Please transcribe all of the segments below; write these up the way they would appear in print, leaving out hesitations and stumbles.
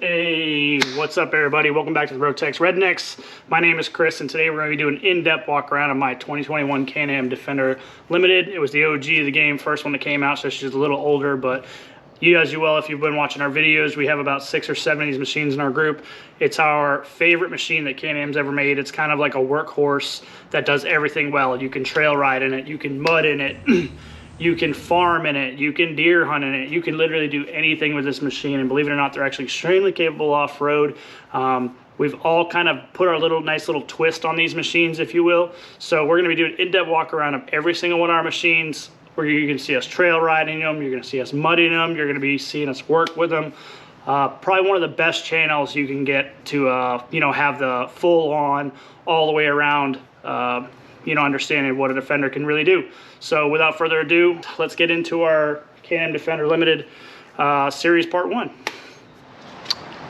Hey, what's up everybody? Welcome back to the ROTAX REDNEX. My name is Chris and today we're going to be doing an in-depth walk around of my 2021 Can-Am Defender Limited. It was the OG of the game, first one that came out, so she's a little older, but you guys do well if you've been watching our videos. We have about 6 or 7 of these machines in our group. It's our favorite machine that Can-Am's ever made. It's kind of like a workhorse that does everything well. You can trail ride in it, you can mud in it, you can farm in it, you can deer hunt in it, you can literally do anything with this machine, and believe it or not, they're actually extremely capable off-road. We've all kind of put our nice little twist on these machines, if you will. So we're gonna be doing an in-depth walk around of every single one of our machines, where you're gonna see us trail riding them, you're gonna see us mudding them, you're gonna be seeing us work with them. Probably one of the best channels you can get to have the full on, all the way around, understanding what a Defender can really do. So without further ado, let's get into our Can-Am Defender Limited series part 1.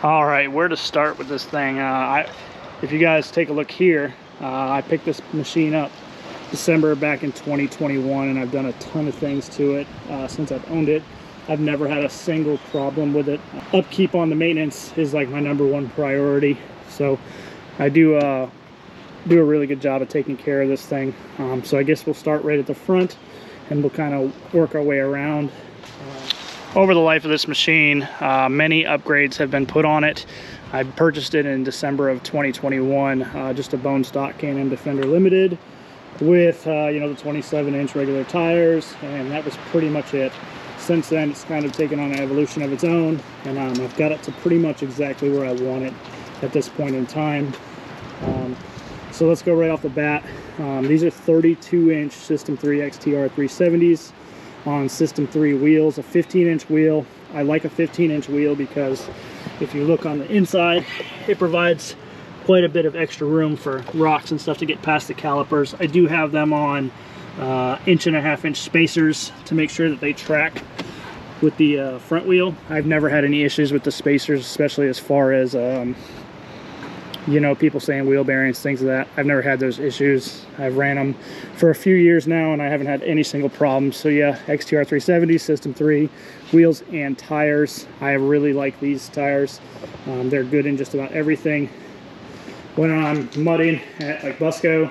All right, where to start with this thing? If you guys take a look here, I picked this machine up December back in 2021, and I've done a ton of things to it since I've owned it. I've never had a single problem with it. Upkeep on the maintenance is like my #1 priority, so I do a really good job of taking care of this thing. So I guess we'll start right at the front and we'll kind of work our way around. Over the life of this machine, many upgrades have been put on it. I purchased it in December of 2021, just a bone stock Can-Am Defender Limited with the 27-inch regular tires, and that was pretty much it. Since then, it's kind of taken on an evolution of its own, and I've got it to pretty much exactly where I want it at this point in time. So let's go right off the bat. These are 32-inch System 3 XTR 370s on System 3 wheels, a 15-inch wheel. I like a 15-inch wheel because if you look on the inside, it provides quite a bit of extra room for rocks and stuff to get past the calipers. I do have them on 1.5-inch spacers to make sure that they track with the front wheel. I've never had any issues with the spacers, especially as far as people saying wheel bearings, things of that. I've never had those issues. I've ran them for a few years now and I haven't had any single problem. So yeah, XTR 370 System 3 wheels and tires. I really like these tires. They're good in just about everything. When I'm mudding at like Busco,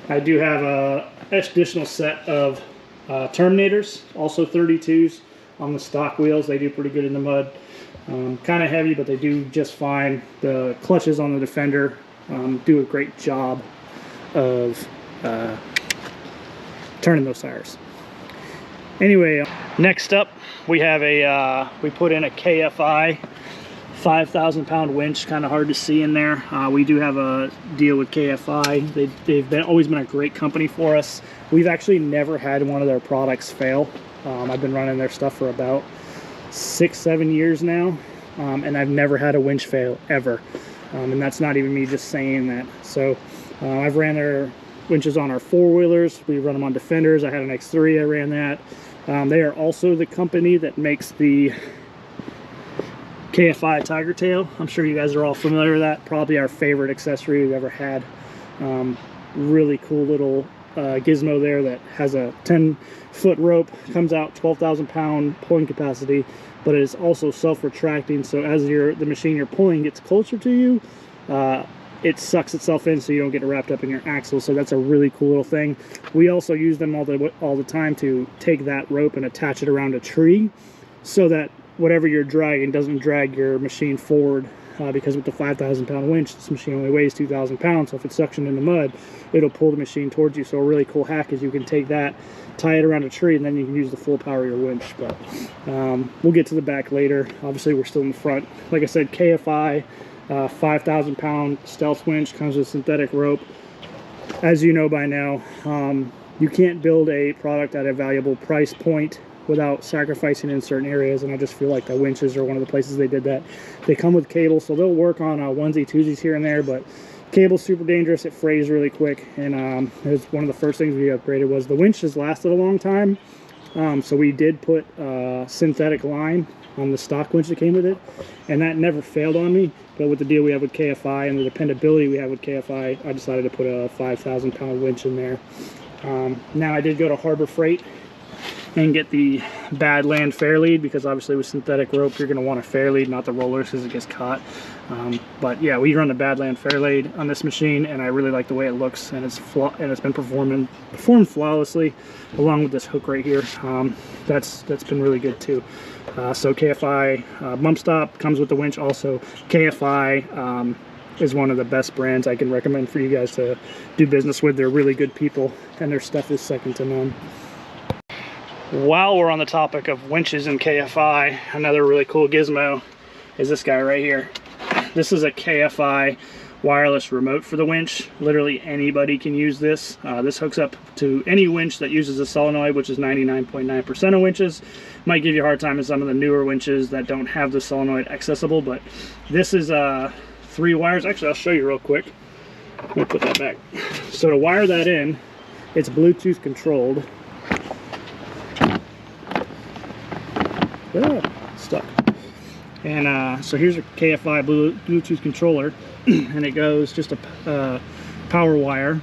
I do have an additional set of Terminators, also 32s on the stock wheels. They do pretty good in the mud. Kind of heavy, but they do just fine. The clutches on the Defender do a great job of turning those tires. Anyway, next up we have we put in a KFI 5,000-pound winch. Kind of hard to see in there. We do have a deal with KFI. They've always been a great company for us. We've actually never had one of their products fail. I've been running their stuff for about 6-7 years now, and I've never had a winch fail ever, and that's not even me just saying that. So I've ran their winches on our 4-wheelers. We run them on Defenders. I had an X3, I ran that. They are also the company that makes the KFI Tiger Tail. I'm sure you guys are all familiar with that. Probably our favorite accessory we've ever had. Really cool little gizmo there that has a 10-foot rope, comes out 12,000-pound pulling capacity, but it is also self-retracting, so as the machine you're pulling gets closer to you, it sucks itself in so you don't get wrapped up in your axle. So that's a really cool little thing. We also use them all the time to take that rope and attach it around a tree so that whatever you're dragging doesn't drag your machine forward, because with the 5,000-pound winch, this machine only weighs 2,000 pounds, so if it's suctioned in the mud, it'll pull the machine towards you. So a really cool hack is you can take that, tie it around a tree, and then you can use the full power of your winch. But we'll get to the back later. Obviously, we're still in the front. Like I said, KFI 5,000-pound stealth winch, comes with synthetic rope. As you know by now, you can't build a product at a valuable price point without sacrificing in certain areas, and I just feel like the winches are one of the places they did that. They come with cable, so they'll work on onesie twosies here and there, but cable's super dangerous. It frays really quick, and it was one of the first things we upgraded. Was the winch has lasted a long time, so we did put synthetic line on the stock winch that came with it, and that never failed on me. But with the deal we have with KFI and the dependability we have with KFI, I decided to put a 5,000-pound winch in there. Now I did go to Harbor Freight and get the Badland fair lead, because obviously with synthetic rope you're going to want a fair lead, not the rollers, because it gets caught. But yeah, we run the Badland fair lead on this machine, and I really like the way it looks, and it's been performed flawlessly, along with this hook right here. That's been really good too. So KFI bump stop comes with the winch. Also, KFI is one of the best brands I can recommend for you guys to do business with. They're really good people, and their stuff is second to none. While we're on the topic of winches and KFI, another really cool gizmo is this guy right here. This is a KFI wireless remote for the winch. Literally anybody can use this. This hooks up to any winch that uses a solenoid, which is 99.9% of winches. Might give you a hard time in some of the newer winches that don't have the solenoid accessible, but this is 3 wires. Actually, I'll show you real quick. Let me put that back. So to wire that in, it's Bluetooth controlled. Stuck. And so here's a KFI Bluetooth controller, and it goes just a power wire,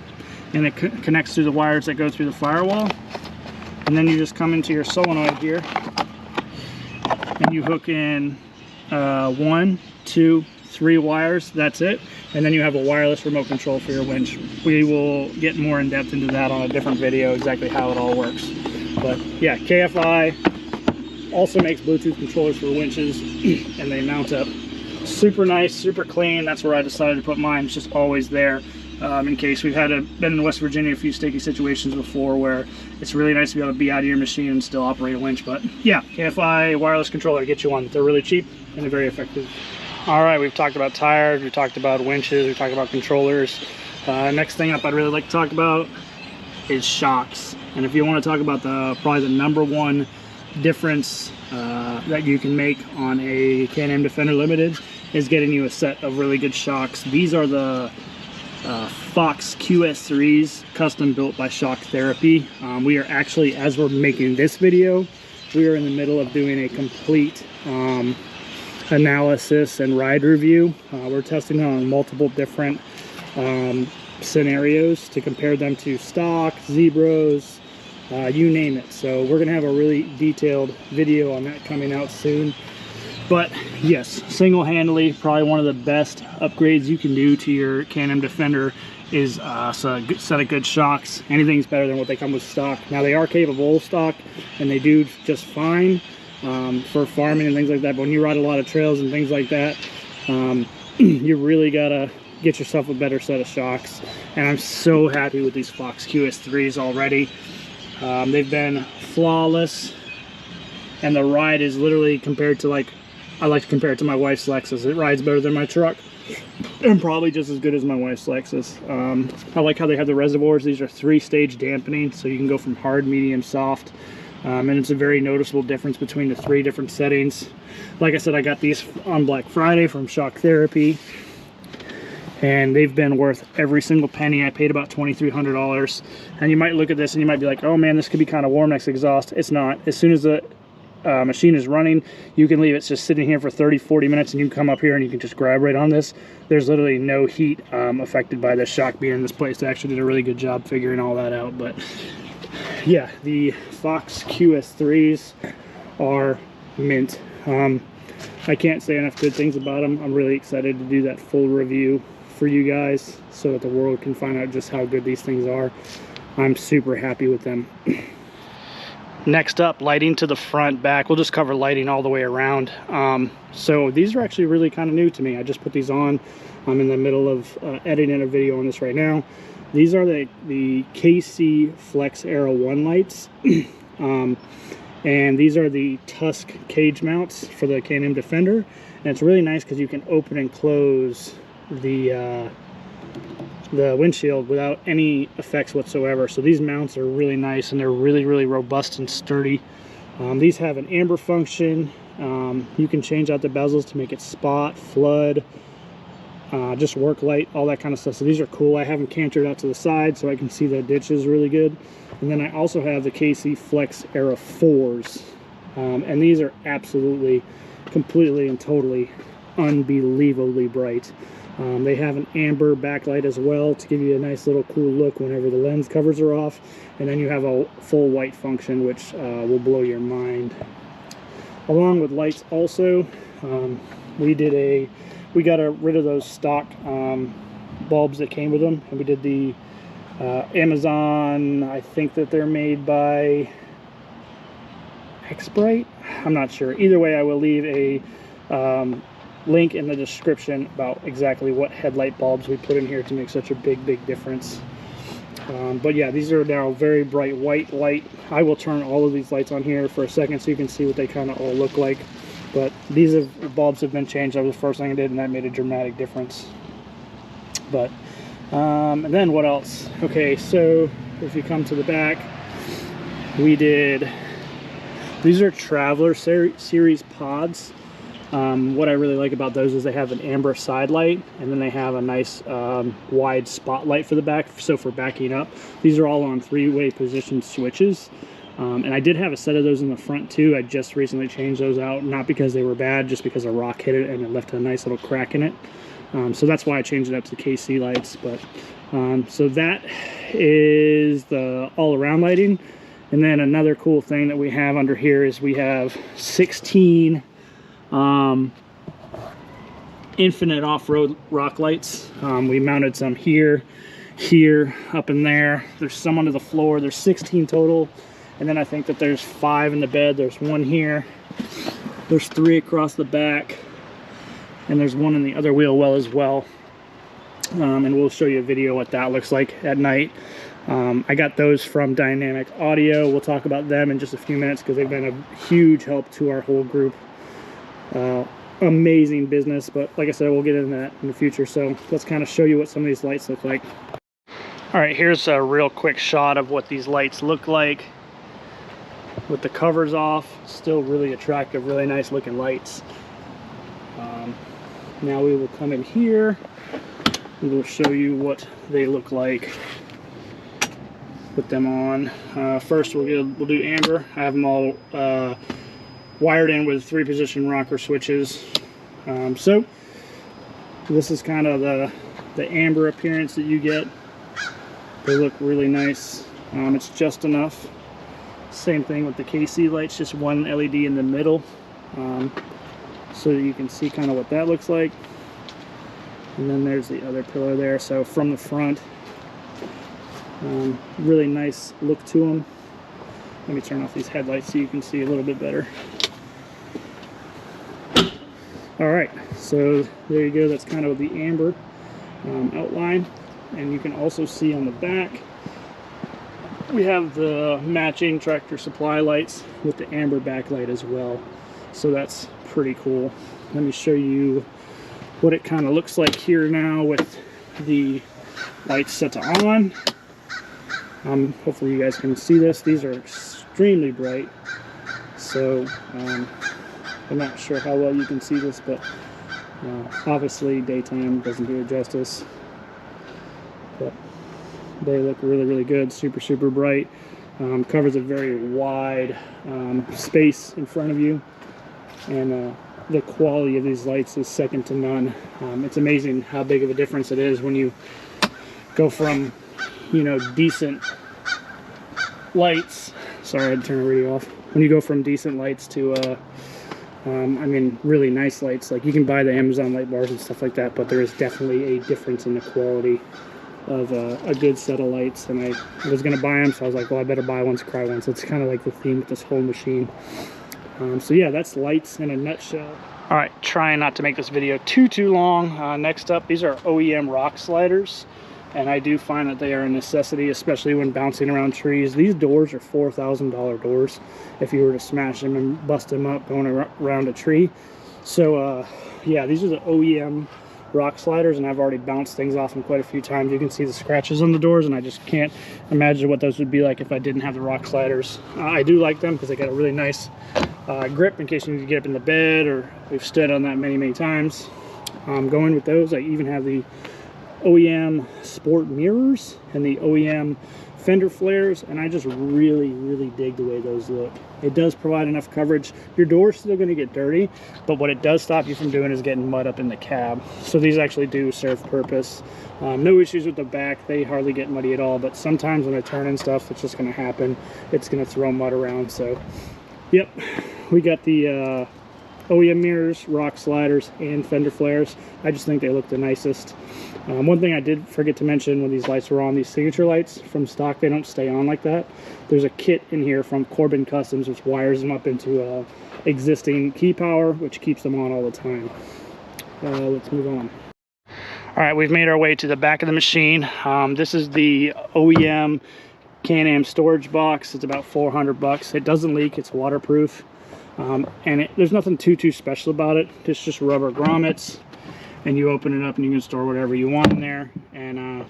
and it connects through the wires that go through the firewall. And then you just come into your solenoid here, and you hook in 1, 2, 3 wires. That's it. And then you have a wireless remote control for your winch. We will get more in depth into that on a different video, exactly how it all works. But yeah, KFI also makes Bluetooth controllers for winches, and they mount up super nice, super clean. That's where I decided to put mine. It's just always there, in case we've been in West Virginia a few sticky situations before where it's really nice to be able to be out of your machine and still operate a winch. But yeah, KFI wireless controller, get you one. They're really cheap and they're very effective. All right, we've talked about tires, we talked about winches, we talked about controllers. Next thing up I'd really like to talk about is shocks. And if you want to talk about probably the #1 difference that you can make on a Can-Am Defender Limited is getting you a set of really good shocks. These are the Fox QS3s, custom built by Shock Therapy. We are actually, as we're making this video, we are in the middle of doing a complete analysis and ride review. We're testing on multiple different scenarios to compare them to stock, Zebras, you name it. So we're gonna have a really detailed video on that coming out soon. But yes, single-handedly, probably one of the best upgrades you can do to your Can-Am Defender is a good set of good shocks. Anything's better than what they come with stock. Now they are capable of stock, and they do just fine for farming and things like that. But when you ride a lot of trails and things like that, you really gotta get yourself a better set of shocks. And I'm so happy with these Fox QS3s already. They've been flawless, and the ride is literally compared to, like, I like to compare it to my wife's Lexus. It rides better than my truck, and probably just as good as my wife's Lexus. I like how they have the reservoirs. These are 3-stage dampening, so you can go from hard, medium, soft, and it's a very noticeable difference between the 3 different settings. Like I said, I got these on Black Friday from Shock Therapy, and they've been worth every single penny. I paid about $2,300, and you might look at this and you might be like, oh man, this could be kind of warm next exhaust. It's not. As soon as the machine is running, you can leave it just sitting here for 30-40 minutes, and you can come up here and you can just grab right on this. There's literally no heat affected by this shock being in this place. They actually did a really good job figuring all that out. But yeah, the Fox QS3s are mint. I can't say enough good things about them. I'm really excited to do that full review for you guys so that the world can find out just how good these things are. I'm super happy with them. Next up, lighting to the front, back. We'll just cover lighting all the way around. So these are actually really kind of new to me. I just put these on. I'm in the middle of editing a video on this right now. These are the KC Flex Aero 1 lights. And these are the Tusk cage mounts for the Can-Am Defender. And it's really nice because you can open and close the windshield without any effects whatsoever. So these mounts are really nice, and they're really robust and sturdy. These have an amber function. You can change out the bezels to make it spot, flood, just work light, all that kind of stuff. So these are cool. I have them cantered out to the side so I can see the ditches really good. And then I also have the KC Flex Aero 4s, and these are absolutely, completely and totally unbelievably bright. They have an amber backlight as well to give you a nice little cool look whenever the lens covers are off, and then you have a full white function, which will blow your mind. Along with lights also, we got rid of those stock bulbs that came with them, and we did the Amazon, I think that they're made by X-Bright, I'm not sure. Either way, I will leave a link in the description about exactly what headlight bulbs we put in here to make such a big difference. But yeah, these are now very bright white light. I will turn all of these lights on here for a second so you can see what they kind of all look like. But the bulbs have been changed. That was the first thing I did, and that made a dramatic difference. But and then what else? Okay, so if you come to the back, these are Traveler series pods. What I really like about those is they have an amber side light, and then they have a nice wide spotlight for the back, so for backing up. These are all on 3-way position switches, and I did have a set of those in the front too. I just recently changed those out, not because they were bad, just because a rock hit it and it left a nice little crack in it. So that's why I changed it up to KC lights. But so that is the all-around lighting. And then another cool thing that we have under here is we have 16 infinite off-road rock lights. We mounted some here, up in there. There's some under the floor. There's 16 total, and then I think that there's 5 in the bed. There's 1 here, there's 3 across the back, and there's 1 in the other wheel well as well. And we'll show you a video what that looks like at night. I got those from Dynamic Audio. We'll talk about them in just a few minutes because they've been a huge help to our whole group. Amazing business, but like I said, we'll get into that in the future. So let's kind of show you what some of these lights look like. All right, here's a real quick shot of what these lights look like with the covers off. Still really attractive, really nice looking lights. Now we will come in here and we'll show you what they look like. Put them on. First we'll do amber. I have them all wired in with 3-position rocker switches. So this is kind of the amber appearance that you get. They look really nice. It's just enough. Same thing with the KC lights, just 1 LED in the middle, so that you can see kind of what that looks like. And then there's the other pillar there. So from the front, really nice look to them. Let me turn off these headlights so you can see a little bit better. All right, so there you go. That's kind of the amber outline. And you can also see on the back, we have the matching Tractor Supply lights with the amber backlight as well. So that's pretty cool. Let me show you what it kind of looks like here now with the lights set to on. Hopefully you guys can see this. These are extremely bright. So I'm not sure how well you can see this, but obviously daytime doesn't do it justice. But they look really good, super bright. Covers a very wide space in front of you, and the quality of these lights is second to none. It's amazing how big of a difference it is when you go from, you know, decent lights. Sorry, I had to turn the radio off. When you go from decent lights to I mean, really nice lights. Like, you can buy the Amazon light bars and stuff like that, but there is definitely a difference in the quality of a good set of lights. And I was going to buy them, so I was like, well, I better buy once, cry once. It's kind of like the theme with this whole machine. So yeah, that's lights in a nutshell. All right, trying not to make this video too long. Next up, these are OEM rock sliders. And I do find that they are a necessity, especially when bouncing around trees. These doors are $4,000 doors if you were to smash them and bust them up going around a tree. So yeah, these are the OEM rock sliders, and I've already bounced things off them quite a few times. You can see the scratches on the doors, and I just can't imagine what those would be like if I didn't have the rock sliders. I do like them because they got a really nice grip in case you need to get up in the bed, or we've stood on that many times. Going with those, I even have the OEM sport mirrors and the OEM fender flares, and I just really dig the way those look. It does provide enough coverage. Your door's still going to get dirty, but what it does stop you from doing is getting mud up in the cab. So these actually do serve purpose. No issues with the back. They hardly get muddy at all, but sometimes when I turn in stuff, it's just going to happen. It's going to throw mud around. So yep, we got the OEM mirrors, rock sliders, and fender flares. I just think they look the nicest. One thing I did forget to mention when these lights were on, these signature lights from stock, they don't stay on like that. There's a kit in here from Corbin Customs which wires them up into existing key power, which keeps them on all the time. Let's move on. All right, we've made our way to the back of the machine. This is the OEM Can-Am storage box. It's about 400 bucks. It doesn't leak, it's waterproof. And there's nothing too special about it. It's just rubber grommets, and you open it up and you can store whatever you want in there. And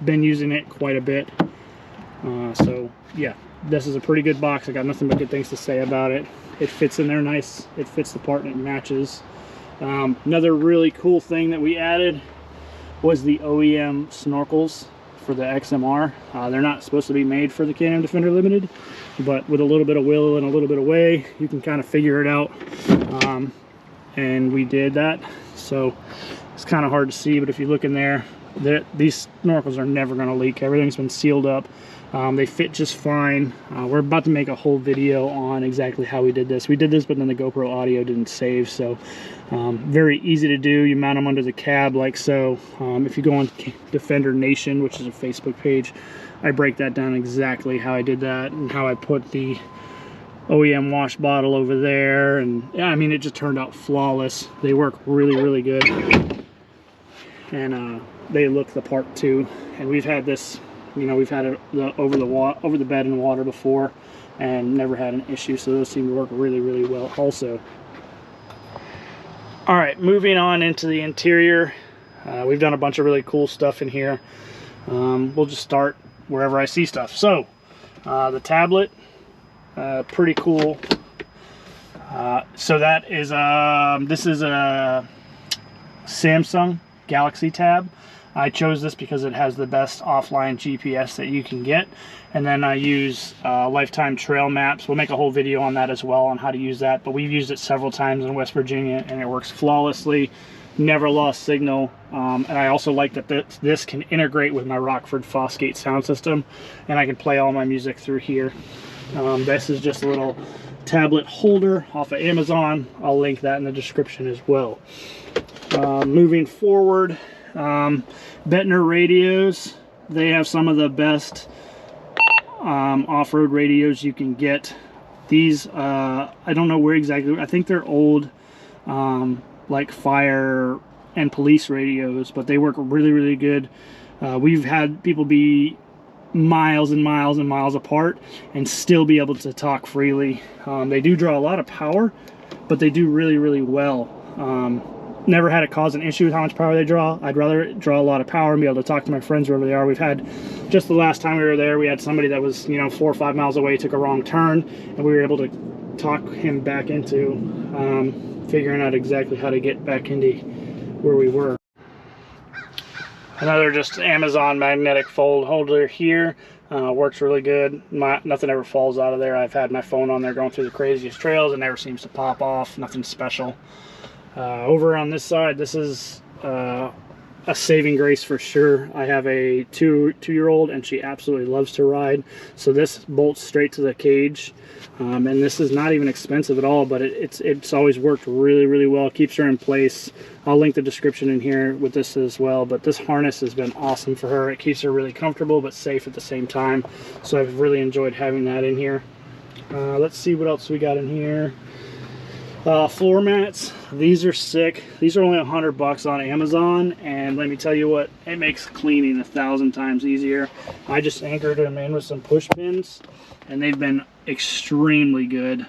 been using it quite a bit. So yeah, this is a pretty good box. I got nothing but good things to say about it. It fits in there nice. It fits the part and it matches. Another really cool thing that we added was the OEM snorkels for the XMR. They're not supposed to be made for the Can-Am Defender Limited, but with a little bit of will and a little bit of way, you can kind of figure it out. And we did that. So it's kind of hard to see, but if you look in there, these snorkels are never going to leak. Everything's been sealed up. They fit just fine. We're about to make a whole video on exactly how we did this. We did this, but then the GoPro audio didn't save, so very easy to do. You mount them under the cab like so. If you go on Defender Nation, which is a Facebook page, I break that down exactly how I did that and how I put the OEM wash bottle over there. And yeah, I mean, it just turned out flawless. They work really good, and they look the part too. And we've had this, you know, we've had it over the bed in water before and never had an issue, so those seem to work really well also. All right, moving on into the interior. We've done a bunch of really cool stuff in here. We'll just start wherever I see stuff. So the tablet, pretty cool. So that is this is a Samsung Galaxy Tab. I chose this because it has the best offline GPS that you can get, and then I use lifetime trail maps. We'll make a whole video on that as well, on how to use that, but we've used it several times in West Virginia and it works flawlessly. Never lost signal. And I also like that this can integrate with my Rockford Fosgate sound system, and I can play all my music through here. This is just a little tablet holder off of Amazon. I'll link that in the description as well. Moving forward, Bettner radios. They have some of the best off-road radios you can get. These I don't know where exactly, I think they're old like fire and police radios, but they work really good. We've had people be miles and miles apart and still be able to talk freely. They do draw a lot of power, but they do really well. Never had it cause an issue with how much power they draw. I'd rather draw a lot of power and be able to talk to my friends wherever they are. We've had, just the last time we were there, we had somebody that was, you know, 4 or 5 miles away, took a wrong turn, and we were able to talk him back into figuring out exactly how to get back into where we were. Another just Amazon magnetic fold holder here. Works really good. Nothing ever falls out of there. I've had my phone on there going through the craziest trails and never seems to pop off. Nothing special. Over on this side, this is a saving grace for sure. I have a two-year-old and she absolutely loves to ride, so this bolts straight to the cage, and this is not even expensive at all, but it's always worked really well. Keeps her in place. I'll link the description in here with this as well, but this harness has been awesome for her. It keeps her really comfortable but safe at the same time, so I've really enjoyed having that in here. Let's see what else we got in here. Floor mats. These are sick. These are only $100 on Amazon, and let me tell you what, it makes cleaning 1,000 times easier. I just anchored them in with some push pins, and they've been extremely good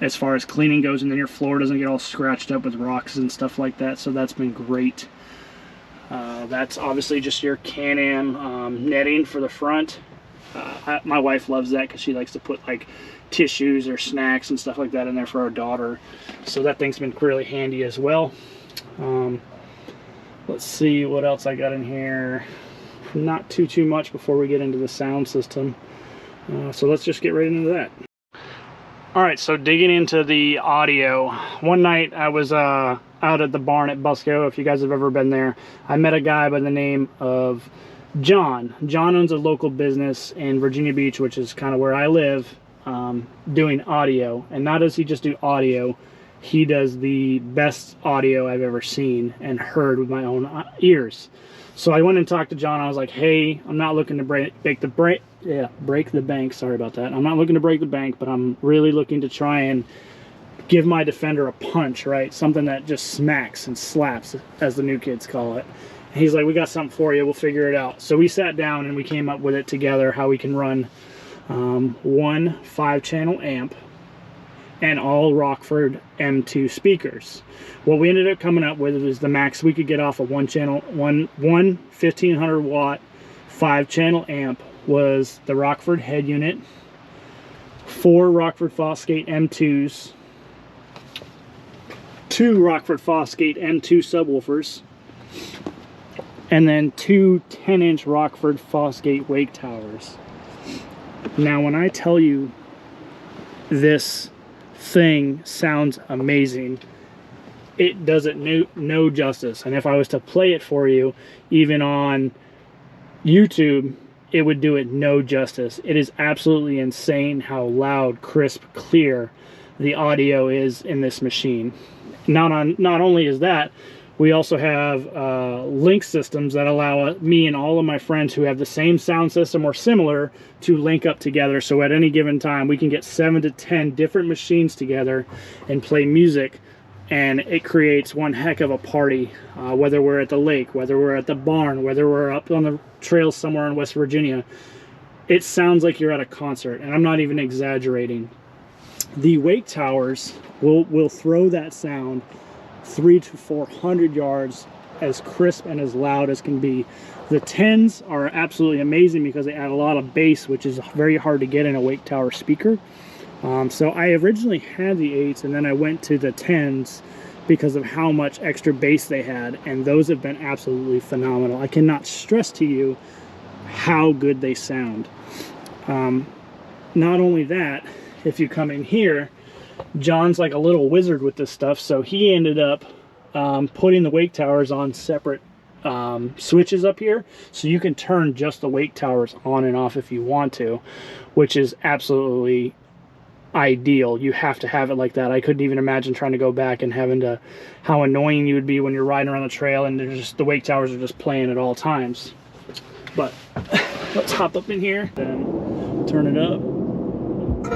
as far as cleaning goes, and then your floor doesn't get all scratched up with rocks and stuff like that, so that's been great. That's obviously just your Can-Am netting for the front. My wife loves that because she likes to put like tissues or snacks and stuff like that in there for our daughter, so that thing's been really handy as well. Let's see what else I got in here. not too much before we get into the sound system. So let's just get right into that. All right, so digging into the audio. One night I was out at the barn at Busco. If you guys have ever been there, I met a guy by the name of John. John owns a local business in Virginia Beach, which is kind of where I live, doing audio. And not does he just do audio, he does the best audio I've ever seen and heard with my own ears. So I went and talked to John. I was like, hey, I'm not looking to break the bank. Sorry about that. I'm not looking to break the bank, but I'm really looking to try and give my Defender a punch, right? Something that just smacks and slaps, as the new kids call it. And he's like, we got something for you. We'll figure it out. So we sat down and we came up with it together, how we can run one 5-channel amp and all Rockford M2 speakers. What we ended up coming up with was the max we could get off a one 1500 watt 5-channel amp was the Rockford head unit, 4 Rockford Fosgate M2s, 2 Rockford Fosgate M2 subwoofers, and then 2 10-inch Rockford Fosgate wake towers. Now when I tell you this thing sounds amazing, it does it no justice. And if I was to play it for you even on YouTube, it would do it no justice. It is absolutely insane how loud, crisp, clear the audio is in this machine. Not only is that, we also have link systems that allow me and all of my friends who have the same sound system or similar to link up together. So at any given time, we can get 7 to 10 different machines together and play music, and it creates one heck of a party. Whether we're at the lake, whether we're at the barn, whether we're up on the trails somewhere in West Virginia, it sounds like you're at a concert, and I'm not even exaggerating. The wake towers will throw that sound 300 to 400 yards, as crisp and as loud as can be. The 10s are absolutely amazing because they add a lot of bass, which is very hard to get in a wake tower speaker. So I originally had the 8s, and then I went to the 10s because of how much extra bass they had, and those have been absolutely phenomenal. I cannot stress to you how good they sound. Not only that, if you come in here, John's like a little wizard with this stuff, so he ended up putting the wake towers on separate switches up here, so you can turn just the wake towers on and off if you want to, which is absolutely ideal. You have to have it like that. I couldn't even imagine trying to go back and having to, how annoying you would be when you're riding around the trail and the wake towers are just playing at all times. But let's hop up in here and turn it up.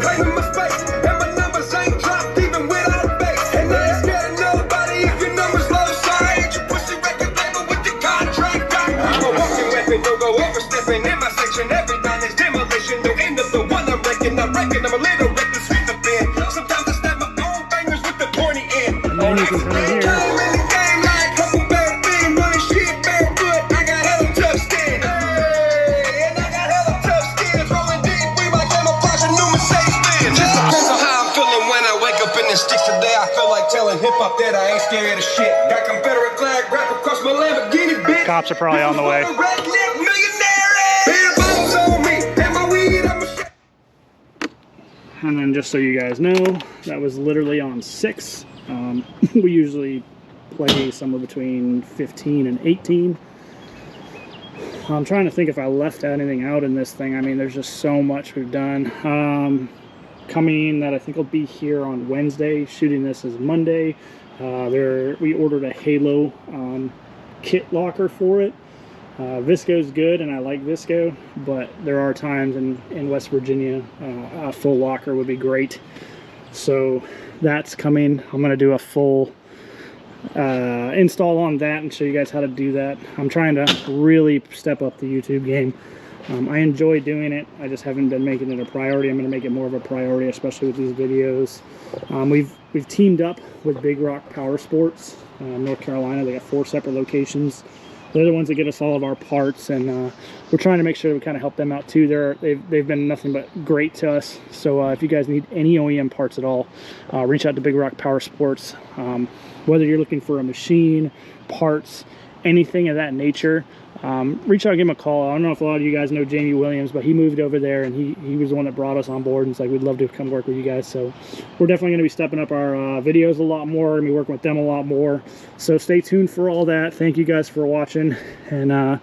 Claiming my space, and my numbers ain't dropped even without a base. And I ain't scared of nobody if your numbers low. So I ain't your pussy record label with the contract. I'm a walking weapon, don't go overstepping in my section. Every line is demolition, no end of the one I'm wrecking. I reckon I'm a little reckless with the pen. Sometimes I snap my own fingers with the pointy end. And then you can come in here. Hip-hop that I ain't scared of shit. Got Confederate flag wrapped across my Lamborghini, bitch. Cops are probably on the way. And then just so you guys know, that was literally on 6. We usually play somewhere between 15 and 18. I'm trying to think if I left anything out in this thing. I mean, there's just so much we've done. Coming that I think will be here on Wednesday. Shooting this is Monday. We ordered a Halo kit locker for it. Visco's good, and I like Visco, but there are times in West Virginia a full locker would be great. So that's coming. I'm going to do a full install on that and show you guys how to do that. I'm trying to really step up the YouTube game. I enjoy doing it. I just haven't been making it a priority. I'm going to make it more of a priority, especially with these videos. We've teamed up with Big Rock Power Sports, North Carolina. They got 4 separate locations. They're the ones that get us all of our parts, and we're trying to make sure that we kind of help them out too. They've been nothing but great to us. So if you guys need any OEM parts at all, reach out to Big Rock Power Sports. Whether you're looking for a machine, parts, anything of that nature, reach out and give him a call. I don't know if a lot of you guys know Jamie Williams, but he moved over there, and he was the one that brought us on board, and it's like, we'd love to come work with you guys. So we're definitely going to be stepping up our videos a lot more. We're going to be working with them a lot more. So stay tuned for all that. Thank you guys for watching, and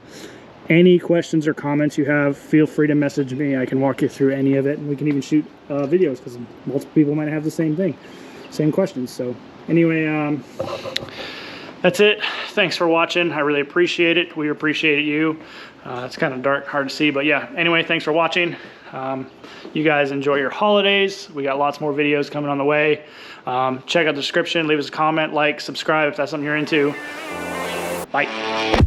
any questions or comments you have, feel free to message me. I can walk you through any of it, and we can even shoot videos, because multiple people might have the same thing, same questions. So anyway, that's it. Thanks for watching. I really appreciate it. We appreciate you. It's kind of dark, hard to see, but yeah. Anyway, thanks for watching. You guys enjoy your holidays. We got lots more videos coming on the way. Check out the description. Leave us a comment, like, subscribe if that's something you're into. Bye.